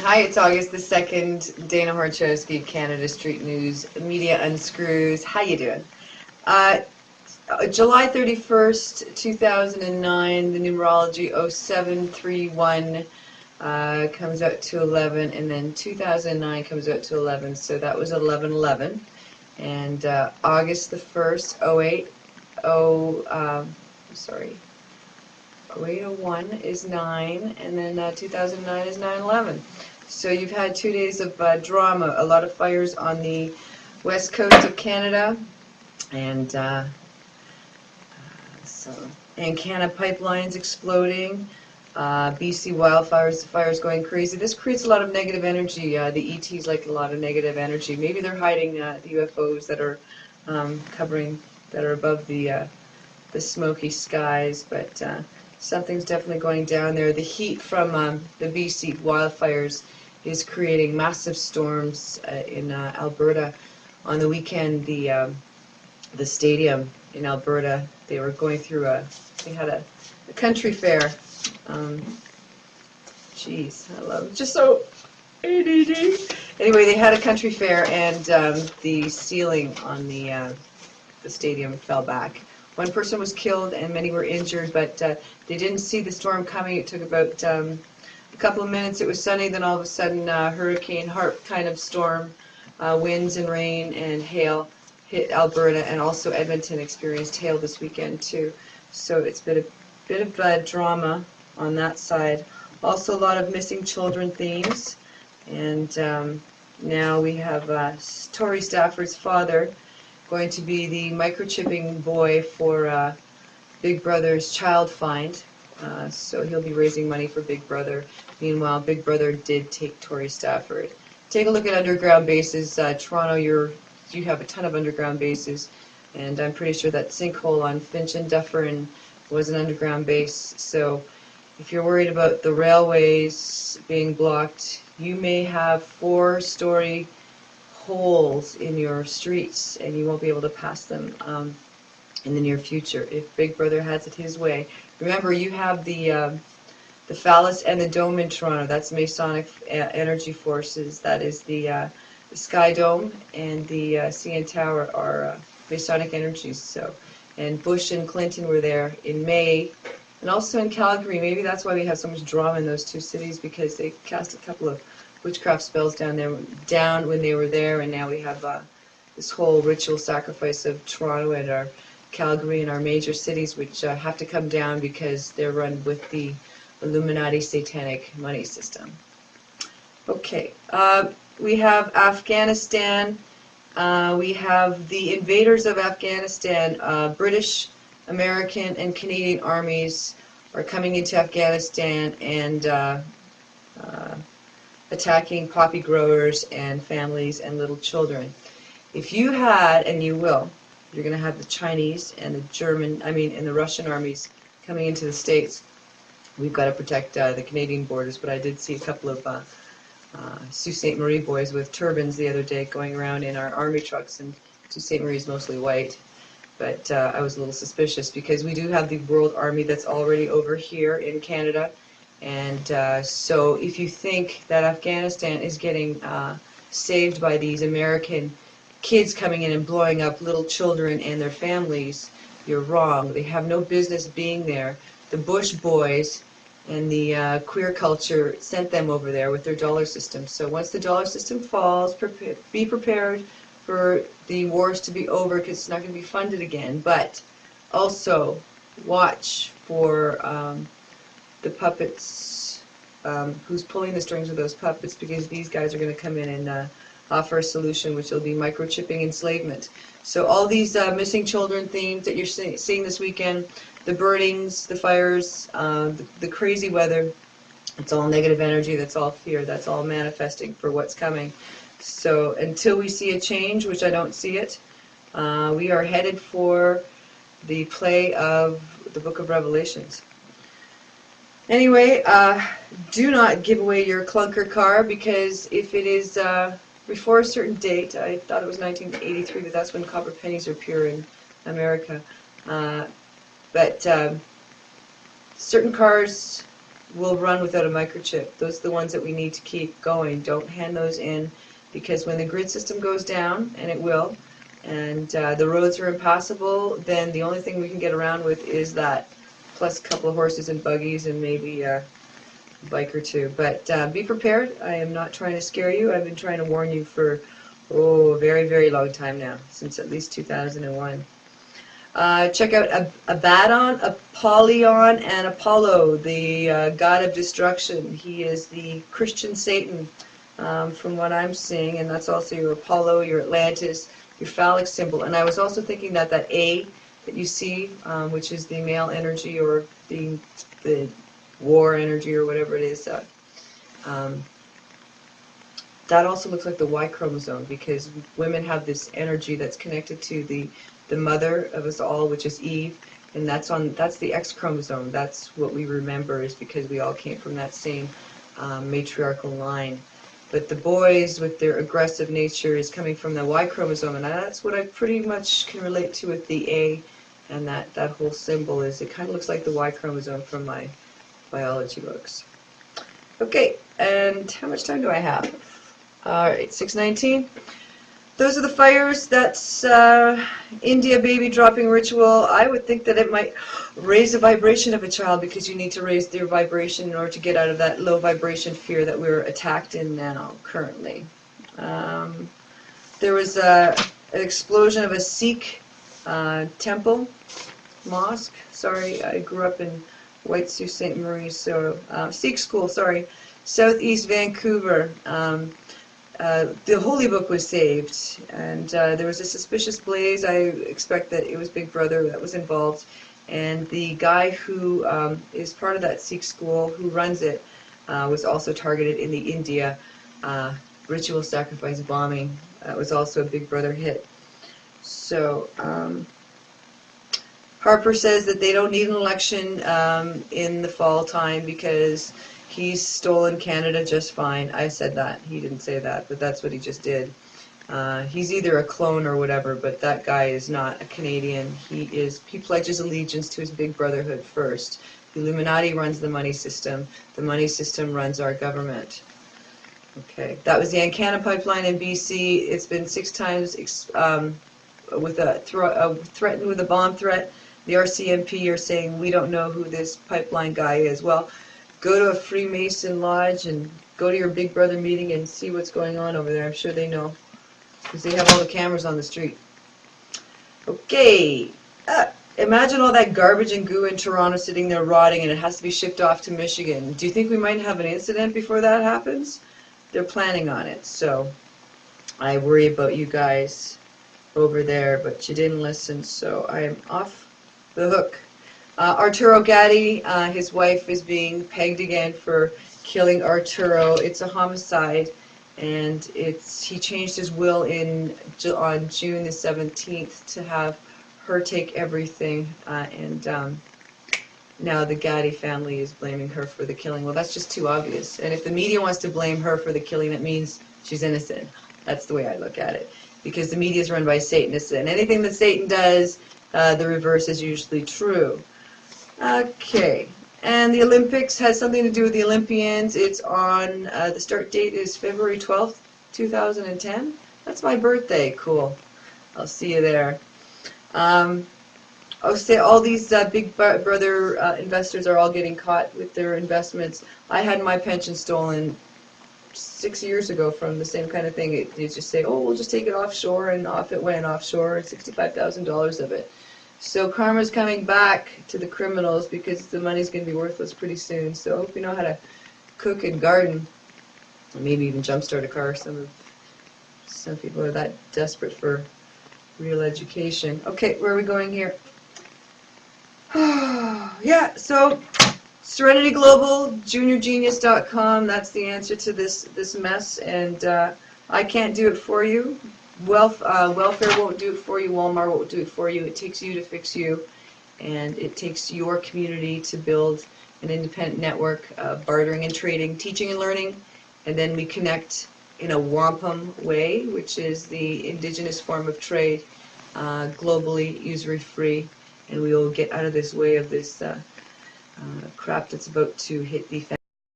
Hi, it's August the 2nd. Dana Horchowski, Canada Street News, Media uNscrEWS. How you doing? Uh, July 31st, 2009, the numerology 0731 comes out to 11, and then 2009 comes out to 11, so that was 1111. And August the 1st, 08, sorry, 0801 is 9, and then 2009 is 911. So you've had 2 days of drama, a lot of fires on the west coast of Canada, and Canada pipelines exploding, BC wildfires, the fires going crazy. This creates a lot of negative energy. The ETs like a lot of negative energy. Maybe they're hiding the UFOs that are that are above the smoky skies, but something's definitely going down there. The heat from the BC wildfires is creating massive storms in Alberta. On the weekend, the stadium in Alberta, they were going through they had a country fair. Jeez, I love it. Just so ADD. Anyway, they had a country fair, and the ceiling on the stadium fell back. One person was killed and many were injured, but they didn't see the storm coming. It took about a couple of minutes. It was sunny, then all of a sudden hurricane Harp kind of storm, winds and rain and hail hit Alberta, and also Edmonton experienced hail this weekend too. So it's been a bit of drama on that side. Also a lot of missing children themes, and now we have Tori Stafford's father going to be the microchipping boy for Big Brother's child find. So he'll be raising money for Big Brother. Meanwhile, Big Brother did take Tori Stafford. Take a look at underground bases. Toronto, you have a ton of underground bases, and I'm pretty sure that sinkhole on Finch and Dufferin was an underground base. So if you're worried about the railways being blocked, you may have 4-story holes in your streets, and you won't be able to pass them in the near future if Big Brother has it his way. Remember, you have the phallus and the dome in Toronto. That's Masonic energy forces. That is the Sky Dome and the CN Tower are Masonic energies. So, and Bush and Clinton were there in May, and also in Calgary. Maybe that's why we have so much drama in those two cities, because they cast a couple of witchcraft spells down when they were there, and now we have this whole ritual sacrifice of Toronto and our Calgary and our major cities, which have to come down because they're run with the Illuminati satanic money system. Okay, we have Afghanistan. We have the invaders of Afghanistan. British, American, and Canadian armies are coming into Afghanistan and attacking poppy growers and families and little children. If you had, and you will, you're going to have the Chinese and the Russian armies coming into the States. We've got to protect the Canadian borders, but I did see a couple of Sault Ste. Marie boys with turbans the other day going around in our army trucks, and Sault Ste. Marie is mostly white. But I was a little suspicious because we do have the World Army that's already over here in Canada. And so if you think that Afghanistan is getting saved by these American kids coming in and blowing up little children and their families, you're wrong. They have no business being there. The Bush boys and the queer culture sent them over there with their dollar system. So once the dollar system falls, be prepared for the wars to be over, because it's not going to be funded again. But also watch for the puppets, who's pulling the strings of those puppets, because these guys are going to come in and offer a solution, which will be microchipping enslavement. So all these missing children themes that you're seeing this weekend, the burnings, the fires, the crazy weather, it's all negative energy, that's all fear, that's all manifesting for what's coming. So until we see a change, which I don't see it, we are headed for the play of the Book of Revelations. Anyway, do not give away your clunker car, because if it is before a certain date, I thought it was 1983, but that's when copper pennies are pure in America. But certain cars will run without a microchip. Those are the ones that we need to keep going. Don't hand those in, because when the grid system goes down, and it will, and the roads are impassable, then the only thing we can get around with is that, plus a couple of horses and buggies and maybe a bike or two. But be prepared. I am not trying to scare you. I've been trying to warn you for, a very, very long time now, since at least 2001. Check out Abaddon, Apollyon, and Apollo, the god of destruction. He is the Christian Satan, from what I'm seeing, and that's also your Apollo, your Atlantis, your phallic symbol. And I was also thinking that that A that you see, which is the male energy, or the war energy, or whatever it is, that also looks like the Y chromosome, because women have this energy that's connected to the mother of us all, which is Eve, and that's the X chromosome. That's what we remember, is because we all came from that same matriarchal line. But the boys, with their aggressive nature, is coming from the Y chromosome, and that's what I pretty much can relate to with the A, and that whole symbol is, it kind of looks like the Y chromosome from my biology books. Okay, and how much time do I have? Alright, 6:19. Those are the fires. That's India baby dropping ritual. I would think that it might raise the vibration of a child, because you need to raise their vibration in order to get out of that low vibration fear that we're attacked in now, currently. There was an explosion of a Sikh temple, mosque. Sorry, I grew up in White Sault Ste. Marie, so Sikh school, sorry, southeast Vancouver. The Holy Book was saved, and there was a suspicious blaze. I expect that it was Big Brother that was involved, and the guy who is part of that Sikh school, who runs it, was also targeted in the India ritual sacrifice bombing. That was also a Big Brother hit. So Harper says that they don't need an election in the fall time, because he's stolen Canada just fine. I said that. He didn't say that, but that's what he just did. He's either a clone or whatever, but that guy is not a Canadian. He pledges allegiance to his big brotherhood first. The Illuminati runs the money system. The money system runs our government. Okay, that was the Ancana pipeline in BC. It's been 6 times threatened with a bomb threat. The RCMP are saying, we don't know who this pipeline guy is. Well, go to a Freemason lodge and go to your Big Brother meeting and see what's going on over there. I'm sure they know, because they have all the cameras on the street. Okay, imagine all that garbage and goo in Toronto sitting there rotting, and it has to be shipped off to Michigan. Do you think we might have an incident before that happens? They're planning on it, so I worry about you guys over there, but you didn't listen, so I am off the hook. Arturo Gatti, his wife is being pegged again for killing Arturo. It's a homicide, and he changed his will on June the 17th to have her take everything, and now the Gatti family is blaming her for the killing. Well, that's just too obvious. And if the media wants to blame her for the killing, that means she's innocent. That's the way I look at it, because the media is run by Satanists, and anything that Satan does, the reverse is usually true. Okay, and the Olympics has something to do with the Olympians. It's on, the start date is February 12th, 2010. That's my birthday. Cool. I'll see you there. I'll say all these Big Brother investors are all getting caught with their investments. I had my pension stolen 6 years ago from the same kind of thing. They just say, oh, we'll just take it offshore, and off it went offshore, $65,000 of it. So karma's coming back to the criminals, because the money's going to be worthless pretty soon. So I hope you know how to cook and garden, and maybe even jumpstart a car. Some people are that desperate for real education. Okay, where are we going here? Yeah, so Serenity Global, Jrgenius.com, that's the answer to this mess, and I can't do it for you. Welfare won't do it for you. Walmart won't do it for you. It takes you to fix you, and it takes your community to build an independent network of bartering and trading, teaching and learning, and then we connect in a wampum way, which is the indigenous form of trade, globally, usury-free, and we will get out of this way of this craft that's about to hit the fan.